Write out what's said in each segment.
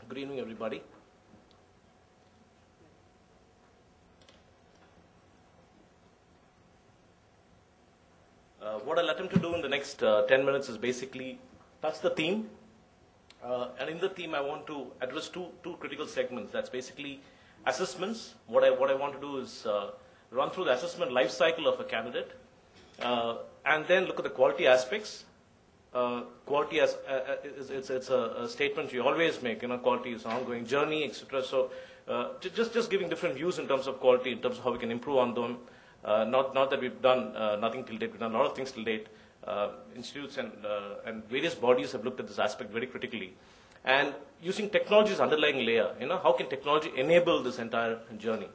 Good evening, everybody. What I'll attempt to do in the next 10 minutes is basically touch the theme. And in the theme, I want to address two critical segments. That's basically assessments. What I want to do is run through the assessment life cycle of a candidate, and then look at the quality aspects. Quality as it's a statement you always make. Quality is an ongoing journey, etc. So just giving different views in terms of quality, in terms of how we can improve on them. Not that we've done nothing till date. We've done a lot of things till date. Institutes and various bodies have looked at this aspect very critically, and using technology as underlying layer. How can technology enable this entire journey?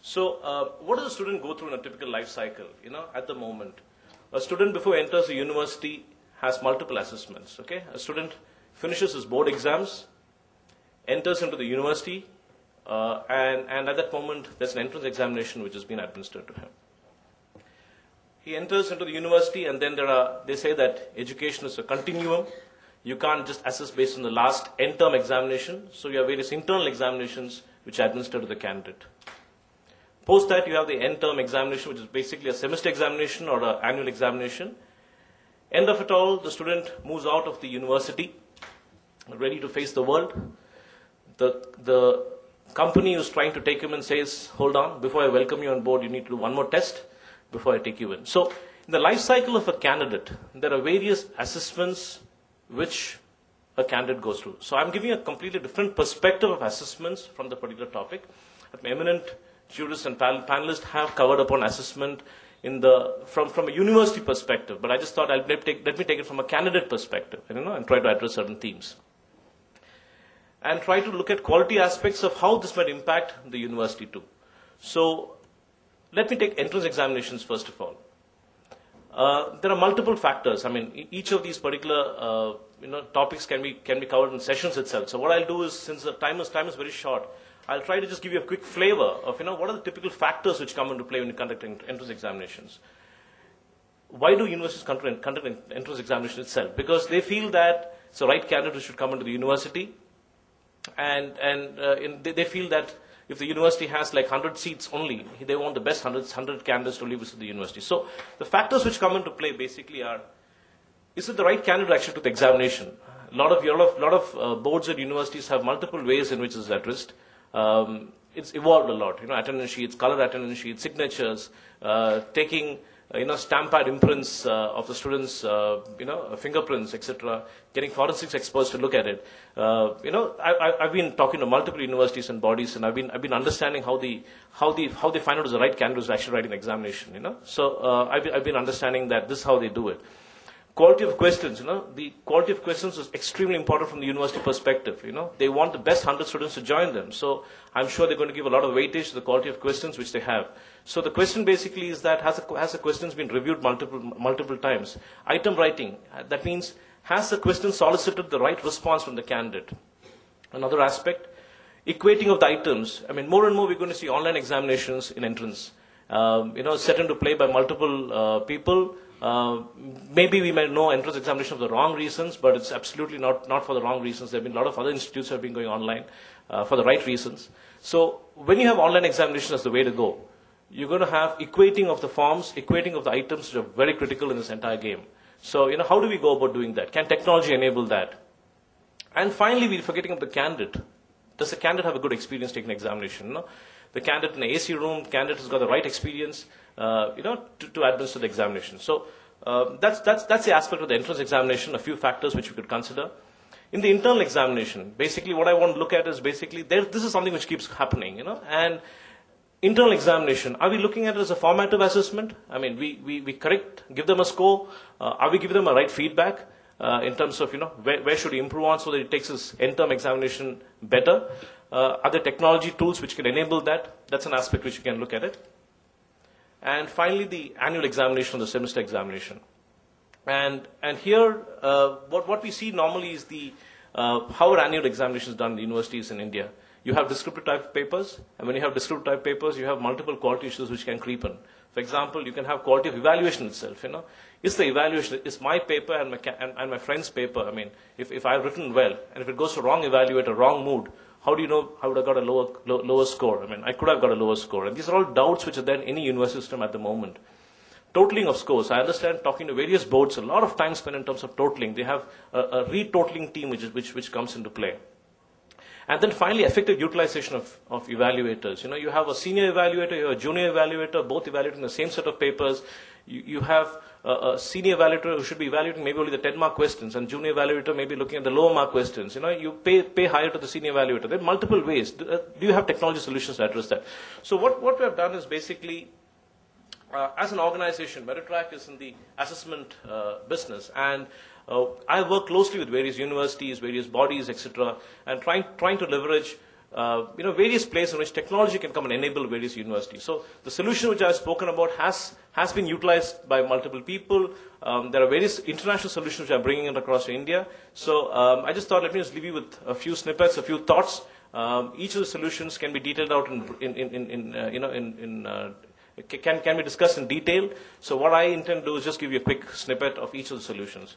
So what does a student go through in a typical life cycle? At the moment, a student before enters a university has multiple assessments. Okay, a student finishes his board exams, enters into the university, and at that moment there's an entrance examination which has been administered to him. He enters into the university, and then they say that education is a continuum. You can't just assess based on the last end-term examination. So you have various internal examinations which are administered to the candidate. Post that, you have the end-term examination, which is basically a semester examination or an annual examination. End of it all, the student moves out of the university, ready to face the world. The company who's trying to take him in says, hold on, before I welcome you on board, you need to do one more test before I take you in. So in the life cycle of a candidate, there are various assessments which a candidate goes through. So I'm giving a completely different perspective of assessments from the particular topic. My eminent jurists and panelists have covered upon assessment from a university perspective, but I just thought let me take it from a candidate perspective, and try to address certain themes. And try to look at quality aspects of how this might impact the university too. So let me take entrance examinations first of all. There are multiple factors. I mean, each of these particular topics can be covered in sessions itself. So what I'll do is, since the time is very short, I'll try to just give you a quick flavor of what are the typical factors which come into play when you conduct entrance examinations. Why do universities conduct entrance examination itself? Because they feel that it's the right candidate who should come into the university, and they feel that if the university has like 100 seats only, they want the best 100 candidates to leave visit the university. So the factors which come into play basically are, is it the right candidate actually to the examination? A lot of boards at universities have multiple ways in which this is addressed. It's evolved a lot. Attendance sheets, color attendance sheets, signatures, taking stamp pad imprints of the students, fingerprints, etc. Getting forensics experts to look at it. I've been talking to multiple universities and bodies, and I've been understanding how they find out who's the right candidate who's actually writing the examination. So I've been understanding that this is how they do it. Quality of questions, the quality of questions is extremely important from the university perspective. They want the best 100 students to join them. So I'm sure they're going to give a lot of weightage to the quality of questions which they have. So the question basically is that has the questions been reviewed multiple times? Item writing, that means has the question solicited the right response from the candidate? Another aspect, equating of the items. I mean, more and more we're going to see online examinations in entrance. Set into play by multiple people. Maybe we may know entrance examination for the wrong reasons, but it's absolutely not for the wrong reasons. There have been a lot of other institutes that have been going online for the right reasons. So when you have online examination as the way to go, you're going to have equating of the forms, equating of the items, which are very critical in this entire game. So, how do we go about doing that? Can technology enable that? And finally, we're forgetting of the candidate. Does the candidate have a good experience taking examination? The candidate in the AC room, candidate has got the right experience, to administer the examination. So that's the aspect of the entrance examination, a few factors which we could consider. In the internal examination, basically what I want to look at is basically, this is something which keeps happening, and internal examination, are we looking at it as a formative assessment? I mean, we correct, give them a score, are we giving them a right feedback? In terms of, where should he improve on so that it takes his end-term examination better? Are there technology tools which can enable that? That's an aspect which you can look at it. And finally, the annual examination, the semester examination. And here, what we see normally is the how are annual examinations done in universities in India? You have descriptive type papers, and when you have descriptive type papers, you have multiple quality issues which can creep in. For example, you can have quality of evaluation itself. Is the evaluation, is my paper and my friend's paper, I mean, if I've written well, and if it goes to wrong evaluator, wrong mood, how do you know I would have got a lower score? I mean, I could have got a lower score. And these are all doubts which are there in any university system at the moment. Totaling of scores. I understand, talking to various boards, a lot of time spent in terms of totaling. They have a retotaling team which comes into play. And then finally, effective utilization of evaluators. You have a senior evaluator, you have a junior evaluator, both evaluating the same set of papers. You have a senior evaluator who should be evaluating maybe only the 10-mark questions, and junior evaluator may be looking at the lower mark questions. You pay higher to the senior evaluator. There are multiple ways. Do you have technology solutions to address that? So what we have done is basically, as an organization, Meritrack is in the assessment business, and I work closely with various universities, various bodies, etc., and trying to leverage various places in which technology can come and enable various universities. So the solution which I've spoken about has been utilized by multiple people. There are various international solutions which I'm bringing it across to India. So I just thought, let me just leave you with a few snippets, a few thoughts. Each of the solutions can be detailed out can be discussed in detail. So what I intend to do is just give you a quick snippet of each of the solutions.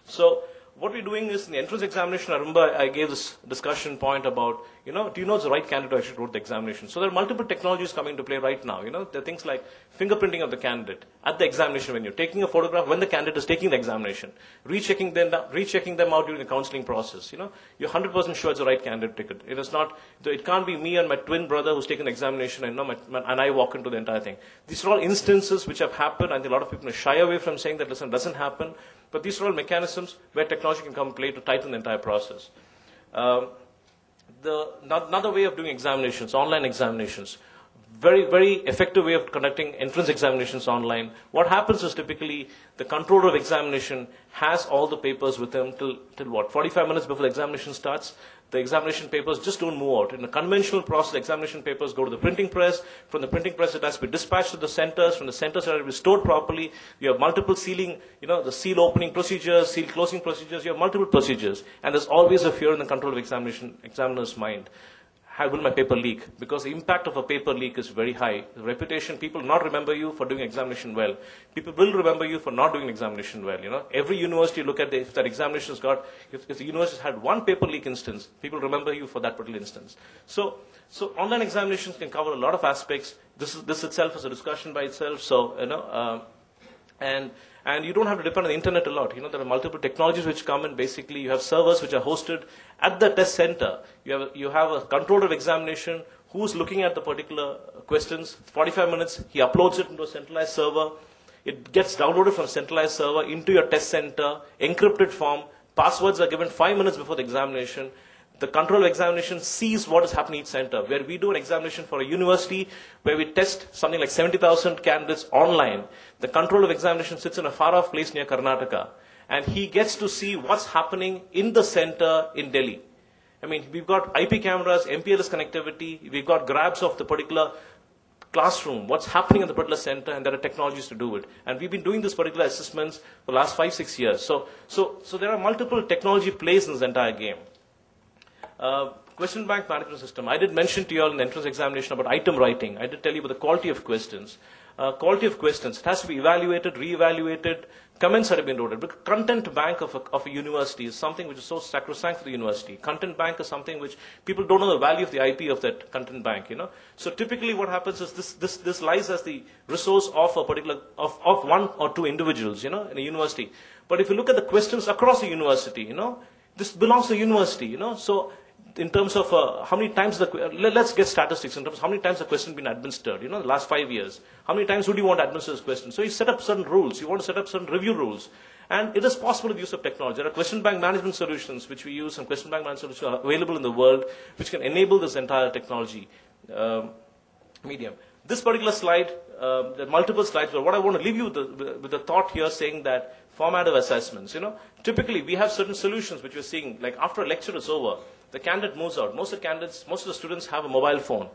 So what we're doing is, in the entrance examination, I remember I gave this discussion point about, do you know it's the right candidate who actually wrote the examination? So there are multiple technologies coming into play right now. There are things like fingerprinting of the candidate at the examination when you're taking a photograph when the candidate is taking the examination, rechecking them out during the counseling process. You're 100% sure it's the right candidate ticket. It is not. It can't be me and my twin brother who's taken the examination and I walk into the entire thing. These are all instances which have happened, and a lot of people shy away from saying that, listen, it doesn't happen. But these are all mechanisms where technology can come and play to tighten the entire process. Another way of doing examinations, online examinations. Very, very effective way of conducting entrance examinations online. What happens is typically the controller of examination has all the papers with him till what? 45 minutes before the examination starts. The examination papers just don't move out. In a conventional process, the examination papers go to the printing press. From the printing press, it has to be dispatched to the centers. From the centers, it has to be stored properly. You have multiple sealing, the seal opening procedures, seal closing procedures. You have multiple procedures. And there's always a fear in the control of examiner's mind. How will my paper leak? Because the impact of a paper leak is very high. The reputation, people will not remember you for doing examination well. People will remember you for not doing an examination well. Every university, look at if that examination's got, if the university had one paper leak instance, people remember you for that particular instance. So online examinations can cover a lot of aspects. This itself is a discussion by itself. So and you don't have to depend on the internet a lot. There are multiple technologies which come in. Basically, you have servers which are hosted at the test center. You have a controller of examination who's looking at the particular questions. 45 minutes, he uploads it into a centralized server. It gets downloaded from a centralized server into your test center, encrypted form. Passwords are given 5 minutes before the examination. The control of examination sees what is happening in each center. Where we do an examination for a university, where we test something like 70,000 candidates online, the control of examination sits in a far-off place near Karnataka, and he gets to see what's happening in the center in Delhi. I mean, we've got IP cameras, MPLS connectivity, we've got grabs of the particular classroom, what's happening in the particular center, and there are technologies to do it. And we've been doing this particular assessments for the last 5-6 years. So there are multiple technology plays in this entire game. Question bank management system. I did mention to you all in the entrance examination about item writing. I did tell you about the quality of questions. Quality of questions. It has to be evaluated, re-evaluated. Comments have been loaded. But content bank of a university is something which is so sacrosanct for the university. Content bank is something which people don't know the value of the IP of that content bank. So typically, what happens is this lies as the resource of a particular of one or two individuals. In a university. But if you look at the questions across the university, this belongs to the university. So in terms of how many times let's get statistics in terms of how many times the question has been administered, the last 5 years. How many times would you want to administer this question? So you set up certain rules. You want to set up certain review rules. And it is possible with the use of technology. There are question bank management solutions which we use, and question bank management solutions are available in the world, which can enable this entire technology medium. This particular slide, there are multiple slides, but what I want to leave you with the thought here saying that formative assessments, typically we have certain solutions which we're seeing, like after a lecture is over, the candidate moves out. Most of the students have a mobile phone.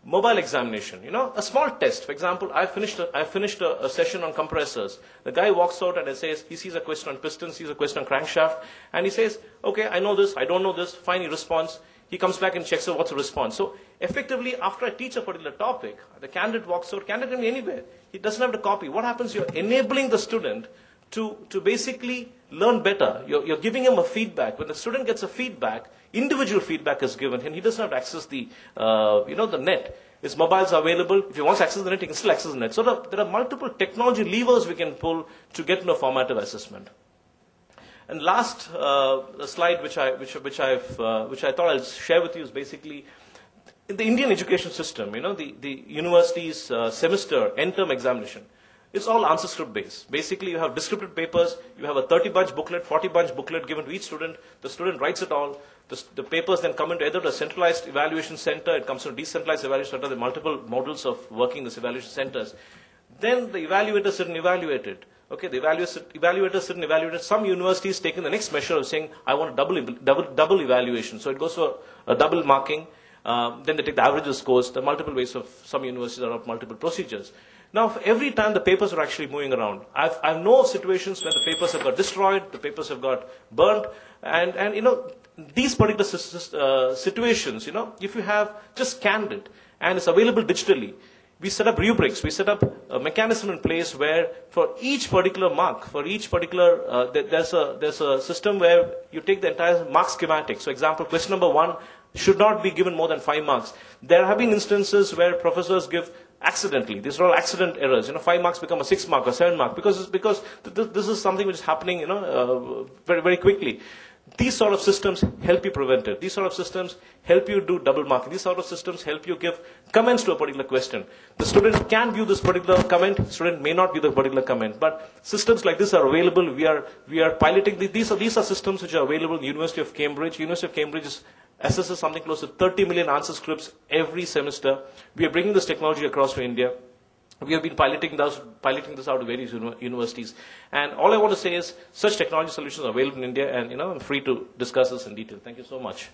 Mobile examination, a small test. For example, I finished a session on compressors. The guy walks out and says, he sees a question on pistons, sees a question on crankshaft, and he says, okay, I know this, I don't know this, fine, he responds. He comes back and checks out what's the response. So effectively, after I teach a particular topic, the candidate walks out, candidate can be anywhere. He doesn't have to copy. What happens? You're enabling the student to basically learn better. You're giving him a feedback. When the student gets a feedback, individual feedback is given, and he doesn't have to access the net. His mobiles are available. If he wants to access the net, he can still access the net. So there are multiple technology levers we can pull to get into a formative assessment. And last slide, which I thought I'll share with you, is basically in the Indian education system. The university's semester end-term examination. It's all answer script based. Basically, you have descriptive papers. You have a 30-bunch booklet, 40-bunch booklet given to each student. The student writes it all. The papers then come into either a centralized evaluation center. It comes to a decentralized evaluation center. There are multiple models of working these evaluation centers. Then the evaluators sit and evaluate it. Okay, the evaluators sit and evaluate it. Some universities taking the next measure of saying, I want a double evaluation. So it goes for a double marking. Then they take the average of scores. There are multiple ways of, some universities are of multiple procedures. Now, for every time the papers are actually moving around, I know of situations where the papers have got destroyed, the papers have got burnt, and these particular situations, if you have just scanned it and it's available digitally, we set up rubrics, we set up a mechanism in place where for each particular mark, for each particular, there's a system where you take the entire mark schematic. So example, question number 1 should not be given more than 5 marks. There have been instances where professors give accidentally. These are all accident errors. 5 marks become a 6 mark or 7 mark because this is something which is happening, very, very quickly. These sort of systems help you prevent it. These sort of systems help you do double marking. These sort of systems help you give comments to a particular question. The student can view this particular comment. The student may not view the particular comment. But systems like this are available. We are piloting. These are systems which are available in the University of Cambridge. University of Cambridge assesses something close to 30 million answer scripts every semester. We are bringing this technology across to India. We have been piloting this out to various universities. And all I want to say is such technology solutions are available in India, and I'm free to discuss this in detail. Thank you so much.